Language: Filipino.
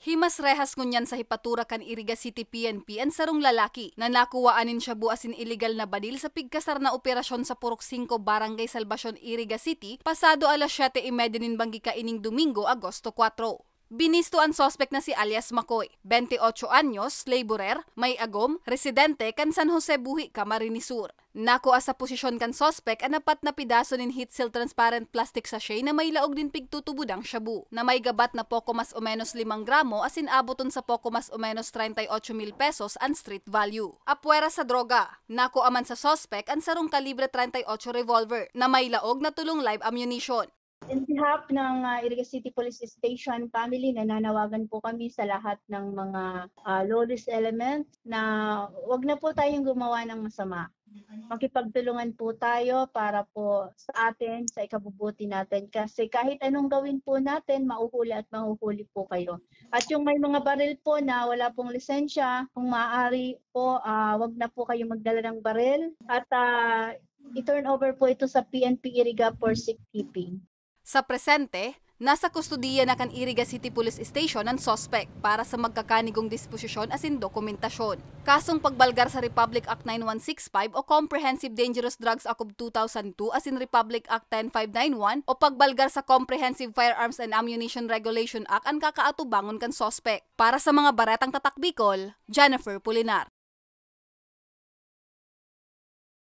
Himas rehas ngunyan sa hipatura kan Iriga City PNP ang sarong lalaki na nakuwaanin siya buasin illegal na badil sa pigkasar na operasyon sa Purok 5 Barangay Salvacion, Iriga City pasado alas 7:30 nin banggi kaining Domingo, Agosto 4. Binisto ang sospek na si alias Makoy, 28 anyos, laborer, may agom, residente kan San Jose Buhi, Camarines Sur. Nakuha sa posisyon kan sospek ang apat na pidaso nin heat seal transparent plastic sachet na may laog din pigtutubudang shabu, na may gabat na poko mas o menos 5 gramo asin aboton sa poko mas o menos 38,000 pesos ang street value. Apwera sa droga, nakuha man sa sospek ang sarong kalibre 38 revolver na may laog na tulong live ammunition. In behalf ng Iriga City Police Station family, nananawagan po kami sa lahat ng mga lawless elements na wag na po tayong gumawa ng masama. Makipagtulungan po tayo para po sa atin, sa ikabubuti natin. Kasi kahit anong gawin po natin, mauhuli at mahuhuli po kayo. At yung may mga baril po na wala pong lisensya, kung maaari po, wag na po kayo magdala ng baril. At i-turn over po ito sa PNP Iriga for safekeeping. Sa presente, nasa kustudiya na kan Iriga City Police Station ang sospek para sa magkakanigong disposisyon asin dokumentasyon. Kasong pagbalgar sa Republic Act 9165 o Comprehensive Dangerous Drugs Act of 2002 asin Republic Act 10591 o pagbalgar sa Comprehensive Firearms and Ammunition Regulation Act ang kakaatubangon kan sospek. Para sa mga baretang tatak Bicol, Jennifer Pulinar.